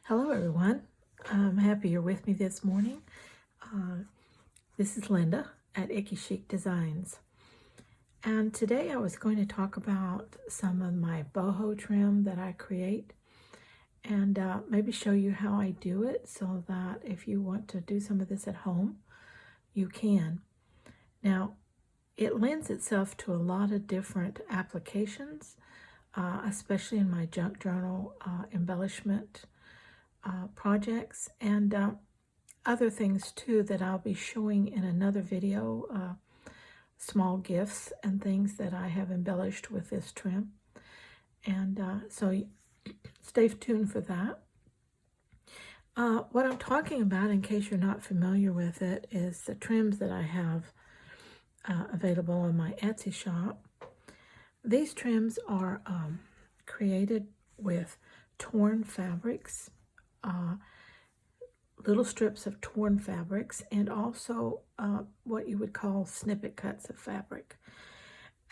Hello everyone. I'm happy you're with me this morning. This is Linda at Icky Chic Designs. And today I was going to talk about some of my boho trim that I create and maybe show you how I do it so that if you want to do some of this at home, you can. Now, it lends itself to a lot of different applications, especially in my junk journal embellishment projects and other things too that I'll be showing in another video, small gifts and things that I have embellished with this trim. And so stay tuned for that. What I'm talking about, in case you're not familiar with it, is the trims that I have available on my Etsy shop. These trims are created with torn fabrics, little strips of torn fabrics, and also what you would call snippet cuts of fabric.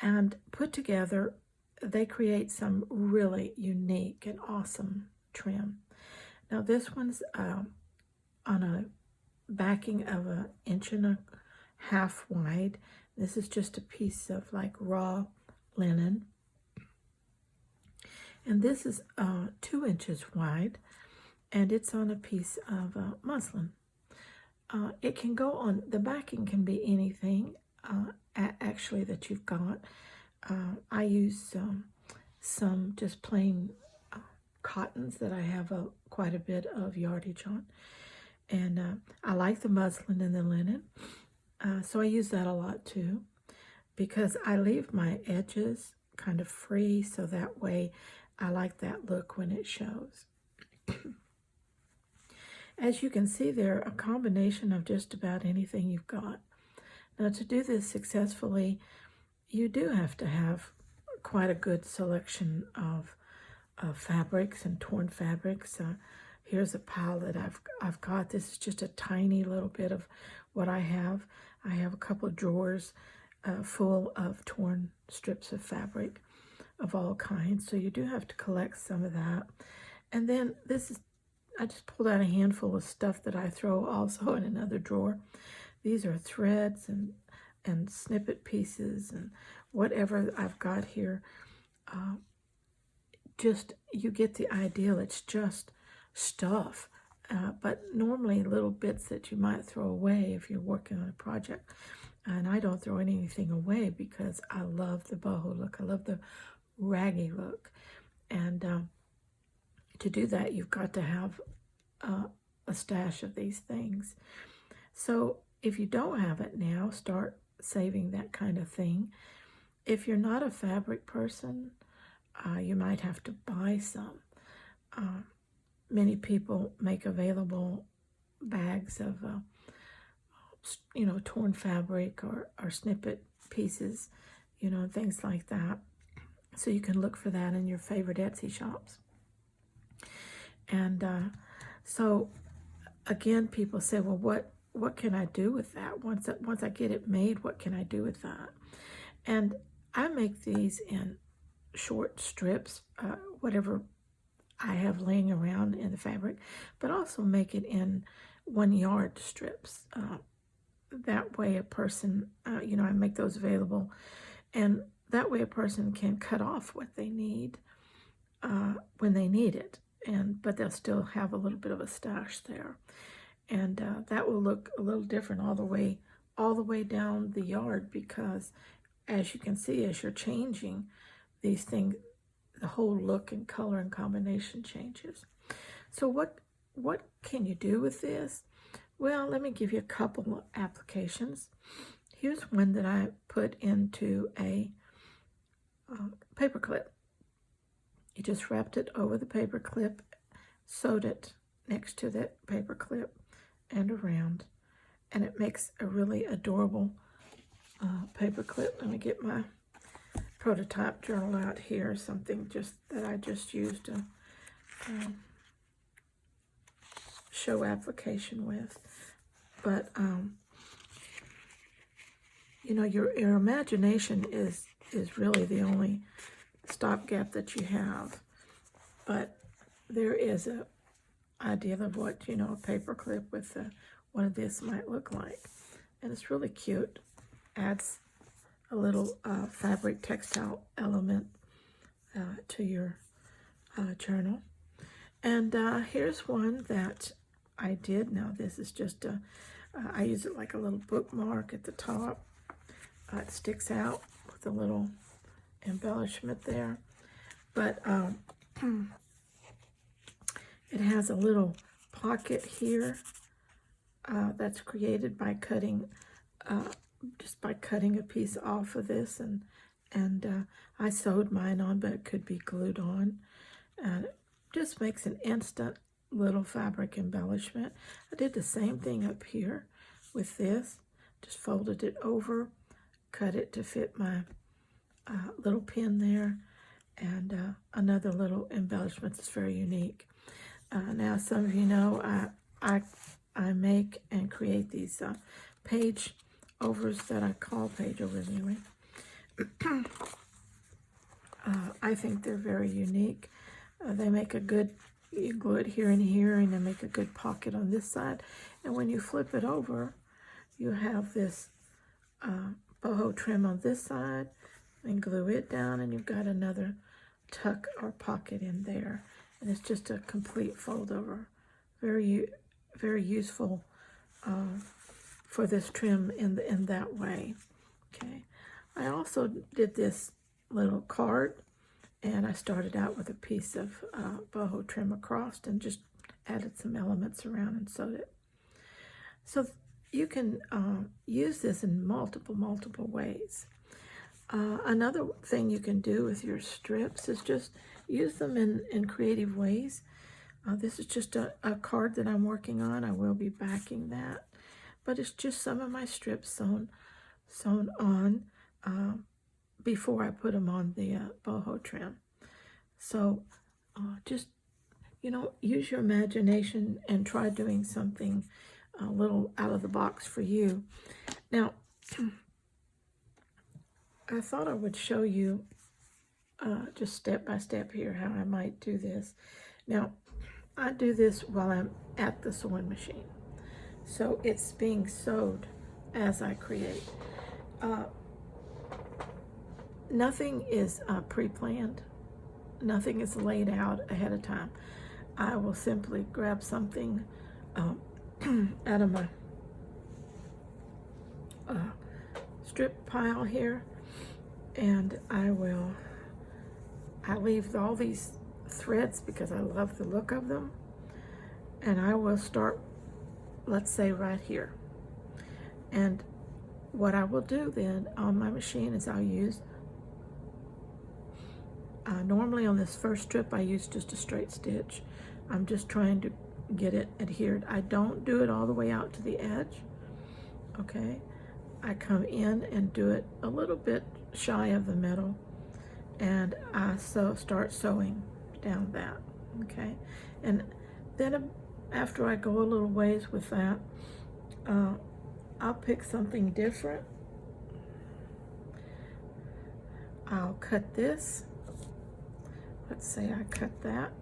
And put together, they create some really unique and awesome trim. Now this one's on a backing of 1.5 inches wide. This is just a piece of like raw linen. And this is 2 inches wide, and it's on a piece of muslin. It can go on, the backing can be anything actually that you've got. I use some just plain cottons that I have quite a bit of yardage on. And I like the muslin and the linen, so I use that a lot too, because I leave my edges kind of free, so that way I like that look when it shows. As you can see, they're a combination of just about anything you've got. Now, to do this successfully, you do have to have quite a good selection of fabrics and torn fabrics. Here's a pile that I've got. This is just a tiny little bit of what I have. I have a couple of drawers full of torn strips of fabric of all kinds. So you do have to collect some of that. And then I just pulled out a handful of stuff that I throw also in another drawer. These are threads and snippet pieces and whatever I've got here. Just, you get the idea. It's just stuff. But normally little bits that you might throw away if you're working on a project. And I don't throw anything away because I love the boho look. I love the raggy look. And to do that, you've got to have a stash of these things. So if you don't have it now, start saving that kind of thing. If you're not a fabric person, you might have to buy some. Many people make available bags of, torn fabric or snippet pieces, things like that. So you can look for that in your favorite Etsy shops. And so again, people say, well, what can I do with that? Once I get it made, what can I do with that? And I make these in short strips, whatever I have laying around in the fabric, but also make it in 1 yard strips. That way a person, I make those available, and that way a person can cut off what they need when they need it. But they'll still have a little bit of a stash there, and that will look a little different all the way down the yard, because as you can see, as you're changing these things, the whole look and color and combination changes. So what can you do with this? Well, let me give you a couple of applications. Here's one that I put into a paper clip. You just wrapped it over the paper clip, sewed it next to that paper clip and around, and it makes a really adorable paper clip. Let me get my prototype journal out here, something that I just used to show application with. But your imagination is really the only stopgap that you have. But there is idea of what, you know, a paper clip with one of this might look like. And it's really cute. Adds a little fabric textile element to your journal. And here's one that I did. Now this is just I use it like a little bookmark at the top. It sticks out with a little embellishment there. But it has a little pocket here that's created by cutting, just by cutting a piece off of this. And I sewed mine on, but it could be glued on. And it just makes an instant little fabric embellishment. I did the same thing up here with this. Just folded it over, cut it to fit my little pin there, and another little embellishment that's very unique. Now, some of you know I make and create these page overs that I call page overs anyway. I think they're very unique. They make a good, you glue it here and here, and they make a good pocket on this side. And when you flip it over, you have this boho trim on this side, and glue it down, and you've got another tuck or pocket in there. And it's just a complete fold over. Very, very useful for this trim in that way. Okay. I also did this little card, and I started out with a piece of boho trim across and just added some elements around and sewed it. So you can use this in multiple ways. Another thing you can do with your strips is just use them in creative ways. This is just a card that I'm working on. I will be backing that. But it's just some of my strips sewn on before I put them on the boho trim. So just, you know, use your imagination and try doing something a little out of the box for you. Now, I thought I would show you just step by step here how I might do this. Now, I do this while I'm at the sewing machine. So it's being sewed as I create. Nothing is pre-planned. Nothing is laid out ahead of time. I will simply grab something out of my strip pile here, and I leave all these threads because I love the look of them, and I will start, let's say, right here. And what I will do then on my machine is I'll use, normally on this first strip I use just a straight stitch. I'm just trying to get it adhered. I don't do it all the way out to the edge, okay? I come in and do it a little bit shy of the middle, and I start sewing down that, okay? And then after I go a little ways with that, I'll pick something different. I'll cut this. Let's say I cut that.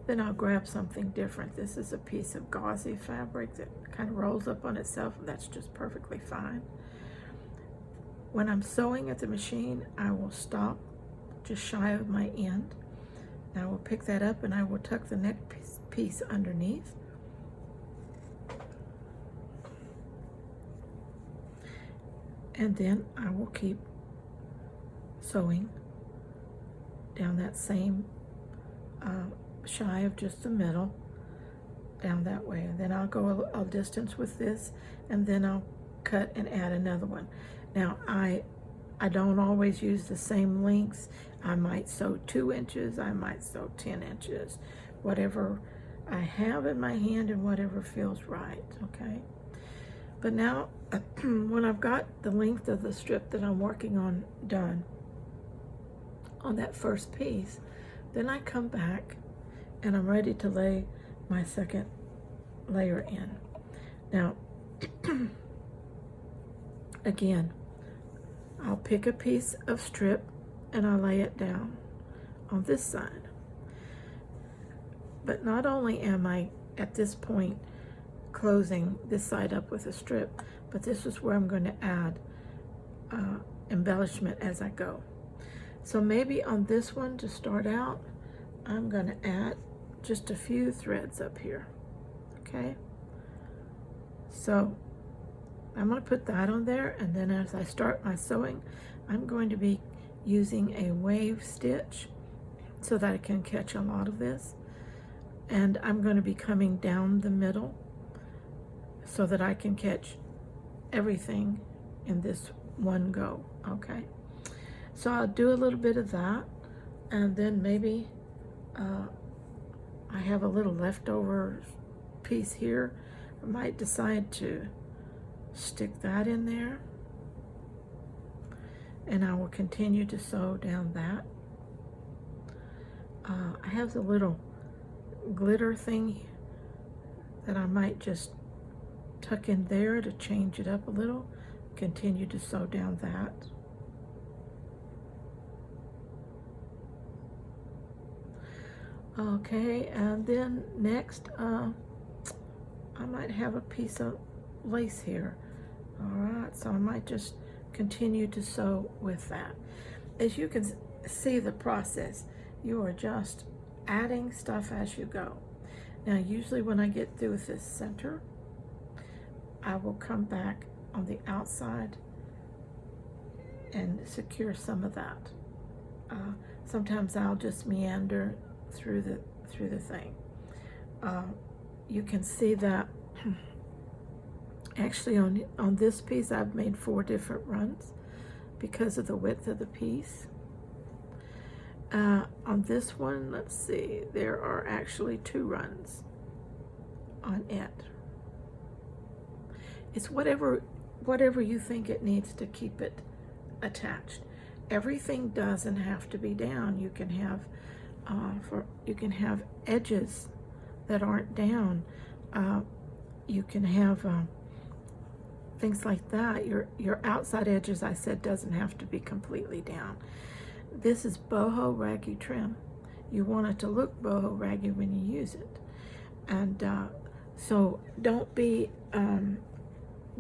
Then I'll grab something different. This is a piece of gauzy fabric that kind of rolls up on itself, and that's just perfectly fine. When I'm sewing at the machine, I will stop just shy of my end. Now I will pick that up and I will tuck the neck piece underneath. And then I will keep sewing down that same shy of just the middle, down that way. And then I'll go a distance with this, and then I'll cut and add another one. Now I don't always use the same lengths. I might sew 2 inches, I might sew 10 inches, whatever I have in my hand and whatever feels right, okay? But now, when I've got the length of the strip that I'm working on done on that first piece, then I come back and I'm ready to lay my second layer in. Now, again, I'll pick a piece of strip and I'll lay it down on this side. But not only am I at this point closing this side up with a strip, but this is where I'm going to add embellishment as I go. So maybe on this one to start out, I'm going to add just a few threads up here. Okay, so I'm going to put that on there, and then as I start my sewing, I'm going to be using a wave stitch so that I can catch a lot of this, and I'm going to be coming down the middle so that I can catch everything in this one go. Okay, so I'll do a little bit of that, and then maybe I have a little leftover piece here. I might decide to stick that in there, and I will continue to sew down that. I have the little glitter thing that I might just tuck in there to change it up a little. Continue to sew down that. Okay, and then next I might have a piece of lace here. All right, so I might just continue to sew with that. As you can see the process, you are just adding stuff as you go. Now usually when I get through with this center, I will come back on the outside and secure some of that. Sometimes I'll just meander through the thing. You can see that actually on this piece I've made 4 different runs because of the width of the piece. On this one, let's see, there are actually 2 runs on it. It's whatever you think it needs to keep it attached. Everything doesn't have to be down. You can have you can have edges that aren't down. You can have things like that. Your outside edges, I said, doesn't have to be completely down. This is boho raggy trim. You want it to look boho raggy when you use it, and so don't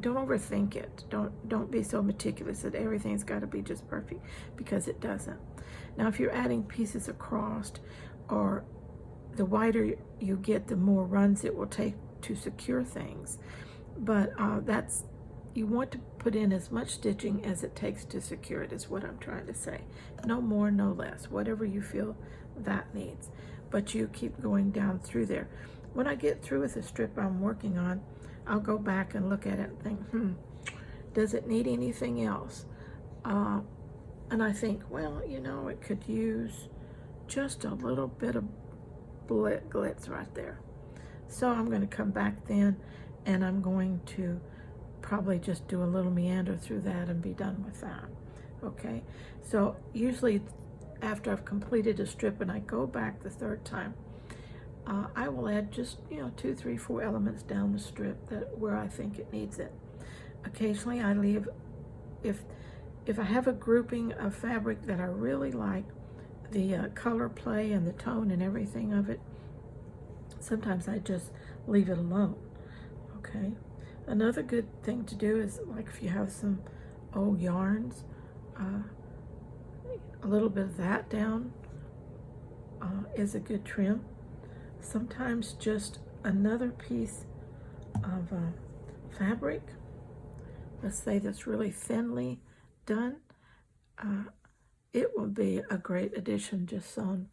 overthink it. Don't be so meticulous that everything's got to be just perfect, because it doesn't. Now, if you're adding pieces across, or the wider you get, the more runs it will take to secure things. But you want to put in as much stitching as it takes to secure it, is what I'm trying to say. No more, no less, whatever you feel that needs. But you keep going down through there. When I get through with the strip I'm working on, I'll go back and look at it and think, does it need anything else? And I think, well, you know, it could use just a little bit of glitz right there. So I'm going to come back then, and I'm going to probably just do a little meander through that and be done with that. Okay, so usually after I've completed a strip and I go back the 3rd time, I will add just 2, 3, 4 elements down the strip where I think it needs it. Occasionally I leave, if I have a grouping of fabric that I really like, the color play and the tone and everything of it, sometimes I just leave it alone. Okay, another good thing to do is, like, if you have some old yarns, a little bit of that down is a good trim. Sometimes just another piece of fabric, let's say that's really thinly done, it will be a great addition just sewn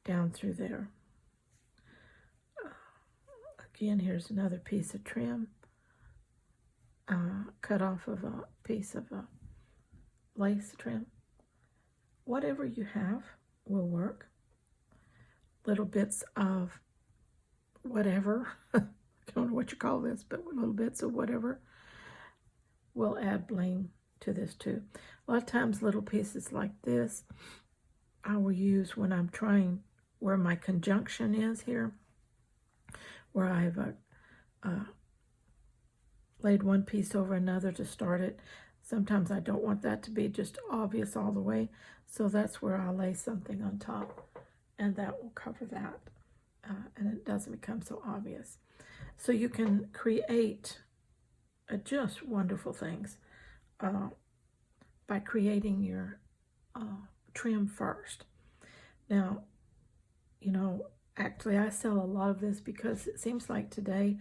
down through there. Again, here's another piece of trim, cut off of a piece of lace trim. Whatever you have will work. Little bits of whatever, I don't know what you call this, but little bits of whatever will add bling to this too. A lot of times little pieces like this I will use when I'm trying, where my conjunction is here, where I've laid one piece over another to start it. Sometimes I don't want that to be just obvious all the way, so that's where I'll lay something on top, and that will cover that. and it doesn't become so obvious. So you can create just wonderful things by creating your trim first. Now, you know, actually I sell a lot of this because it seems like today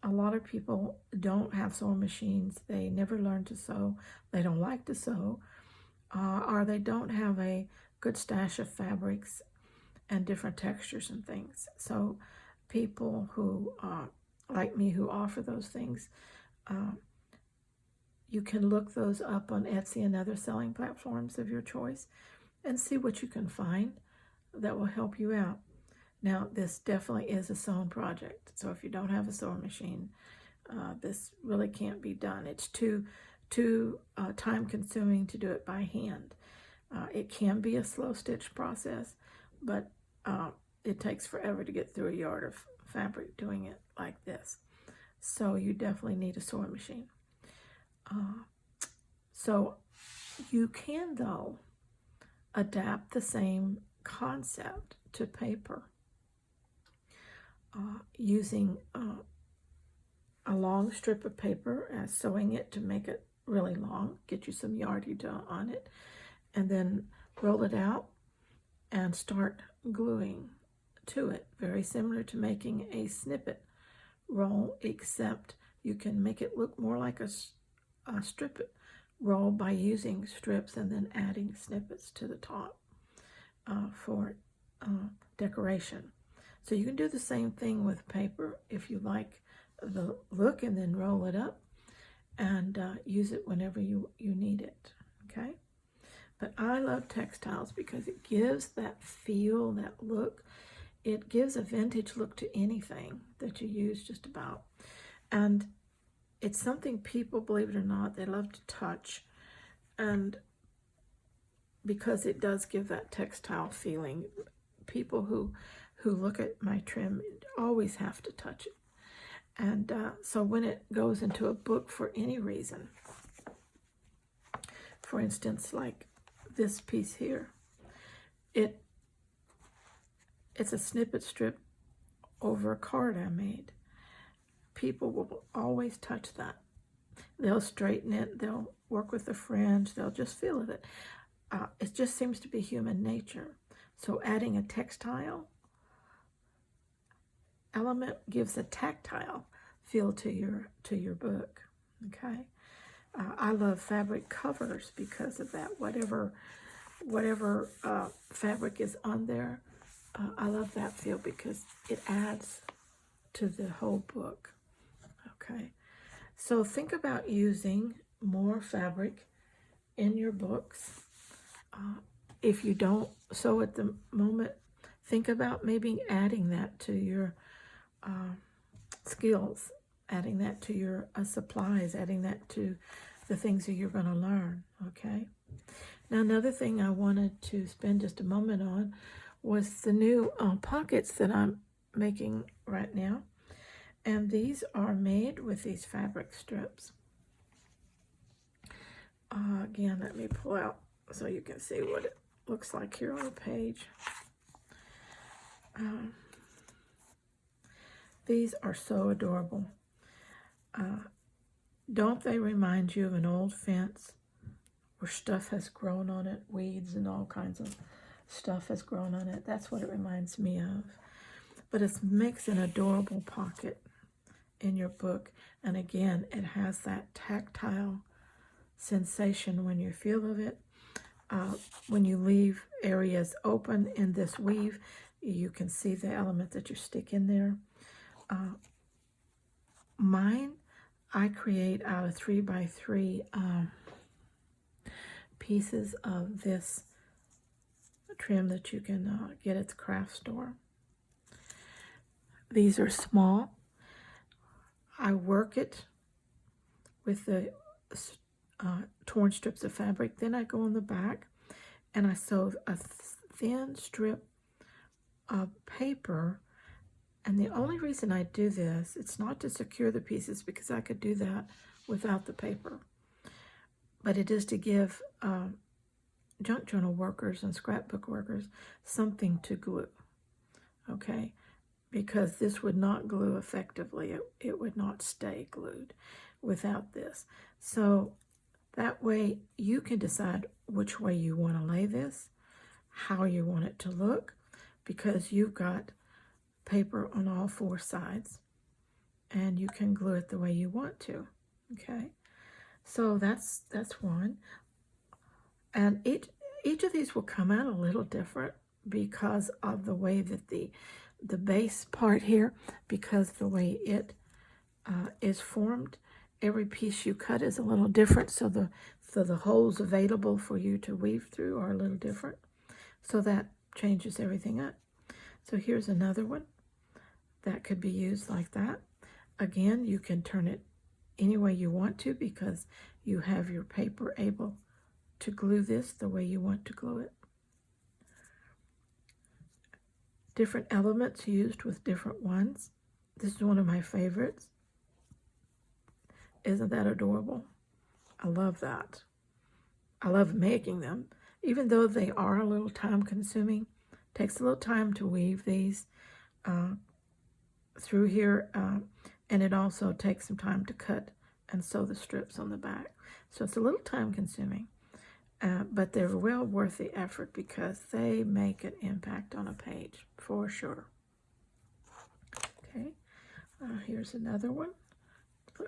a lot of people don't have sewing machines. They never learn to sew. They don't like to sew, or they don't have a good stash of fabrics and different textures and things. So people who, like me, who offer those things, you can look those up on Etsy and other selling platforms of your choice and see what you can find that will help you out. Now, this definitely is a sewn project. So if you don't have a sewing machine, this really can't be done. It's too time consuming to do it by hand. It can be a slow stitch process, but it takes forever to get through a yard of fabric doing it like this. So you definitely need a sewing machine. So you can, though, adapt the same concept to paper using a long strip of paper and sewing it to make it really long, get you some yardage on it, and then roll it out and start gluing to it. Very similar to making a snippet roll, except you can make it look more like a strip roll by using strips and then adding snippets to the top for decoration. So you can do the same thing with paper if you like the look, and then roll it up and use it whenever you need it, okay? But I love textiles because it gives that feel, that look. It gives a vintage look to anything that you use, just about. And it's something people, believe it or not, they love to touch. And because it does give that textile feeling, people who look at my trim always have to touch it. And so when it goes into a book for any reason, for instance, like this piece here, it's a snippet strip over a card I made. People will always touch that. They'll straighten it, they'll work with the fringe, they'll just feel it. It just seems to be human nature. So adding a textile element gives a tactile feel to your book, okay? I love fabric covers because of that. Whatever fabric is on there, I love that feel because it adds to the whole book, okay? So think about using more fabric in your books. If you don't sew at the moment, think about maybe adding that to your skills, adding that to your supplies, adding that to the things that you're going to learn, okay? Now, another thing I wanted to spend just a moment on was the new pockets that I'm making right now. And these are made with these fabric strips. Again, let me pull out so you can see what it looks like here on the page. These are so adorable. Don't they remind you of an old fence where stuff has grown on it, weeds and all kinds of stuff has grown on it? That's what it reminds me of. But it makes an adorable pocket in your book. And again, it has that tactile sensation when you feel of it. When you leave areas open in this weave, you can see the element that you stick in there. Mine, I create out of 3x3 pieces of this trim that you can get at the craft store. These are small. I work it with the torn strips of fabric. Then I go on the back and I sew a thin strip of paper. And the only reason I do this, it's not to secure the pieces because I could do that without the paper, but it is to give junk journal workers and scrapbook workers something to glue. okay? Because this would not glue effectively. It would not stay glued without this. So that way you can decide which way you want to lay this, how you want it to look, because you've got paper on all four sides and you can glue it the way you want to, okay? So that's one. And each of these will come out a little different because of the way that the base part here, because the way it is formed, every piece you cut is a little different, so the holes available for you to weave through are a little different. So that changes everything up. So here's another one that could be used like that. Again, you can turn it any way you want to because you have your paper able to glue this the way you want to glue it. Different elements used with different ones. This is one of my favorites. Isn't that adorable? I love that. I love making them. Even though they are a little time consuming, it takes a little time to weave these through here, and it also takes some time to cut and sew the strips on the back. So it's a little time consuming, but they're well worth the effort because they make an impact on a page for sure. Okay, here's another one.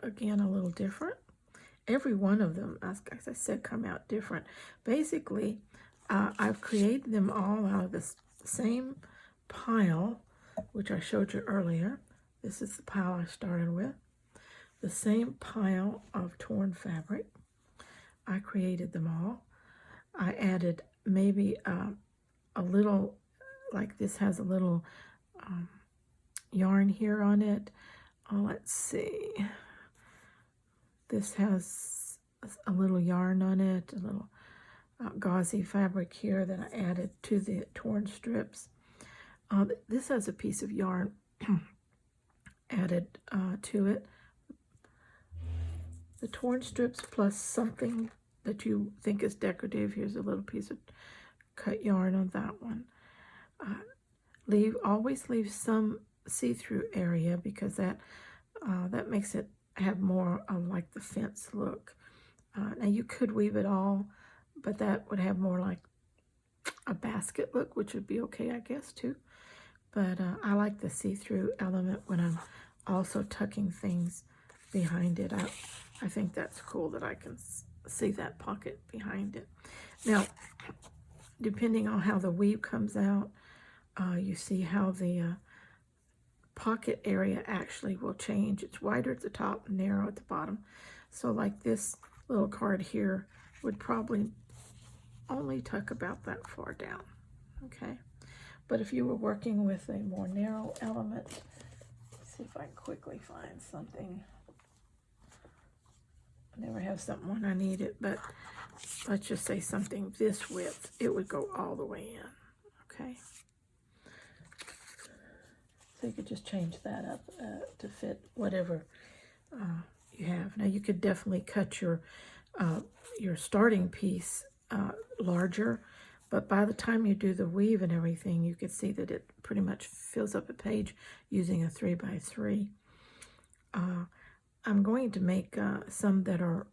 Again, a little different. Every one of them, as I said, come out different. Basically, I've created them all out of this same pile, which I showed you earlier. This is the pile I started with. The same pile of torn fabric. I created them all. I added maybe a little, like this has a little yarn here on it. Let's see. This has a little yarn on it, a little gauzy fabric here that I added to the torn strips. This has a piece of yarn added to it. The torn strips plus something that you think is decorative. Here's a little piece of cut yarn on that one. Always leave some see-through area because that makes it have more of like the fence look. Now you could weave it all, but that would have more like a basket look, which would be okay, I guess, too. But I like the see-through element when I'm also tucking things behind it. I think that's cool that I can see that pocket behind it. Now, depending on how the weave comes out, you see how the pocket area actually will change. It's wider at the top and narrow at the bottom. So like this little card here would probably only tuck about that far down, okay? But if you were working with a more narrow element, let's see if I can quickly find something. I never have something when I need it, but let's just say something this width, it would go all the way in, okay? So you could just change that up to fit whatever you have. Now you could definitely cut your starting piece larger, but by the time you do the weave and everything, you can see that it pretty much fills up a page using a 3x3. I'm going to make some that are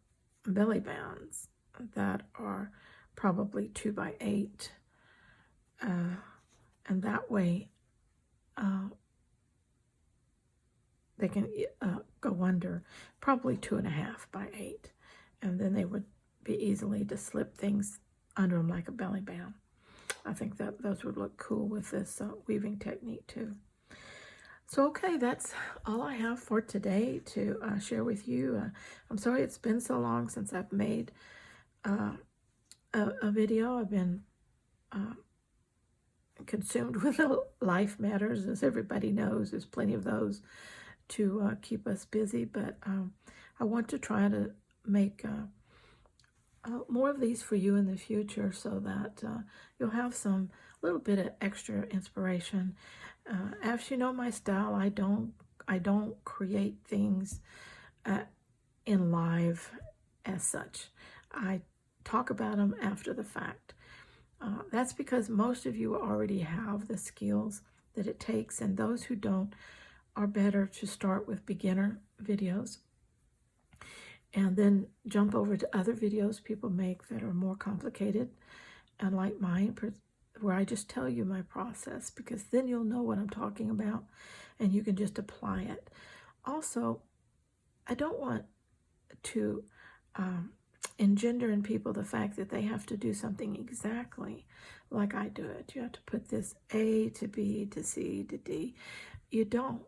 belly bands that are probably 2x8, and that way they can go under probably 2.5x8, and then they would be easily to slip things under them like a belly band. I think that those would look cool with this weaving technique too. So okay, that's all I have for today to share with you. I'm sorry it's been so long since I've made a video. I've been consumed with life matters, as everybody knows. There's plenty of those to keep us busy, but I want to try to make more of these for you in the future so that you'll have some little bit of extra inspiration. As you know my style, I don't create things in live as such. I talk about them after the fact. That's because most of you already have the skills that it takes, and those who don't are better to start with beginner videos and then jump over to other videos people make that are more complicated, and like mine, where I just tell you my process, because then you'll know what I'm talking about and you can just apply it. Also, I don't want to engender in people the fact that they have to do something exactly like I do it. You have to put this A to B to C to D. You don't.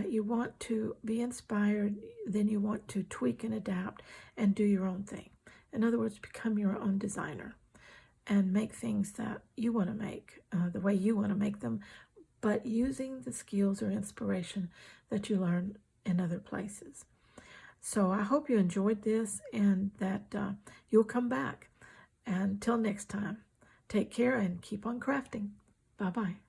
You want to be inspired, then you want to tweak and adapt and do your own thing. In other words, become your own designer and make things that you want to make, the way you want to make them, but using the skills or inspiration that you learn in other places. So I hope you enjoyed this and that you'll come back. Until next time, take care and keep on crafting. Bye-bye.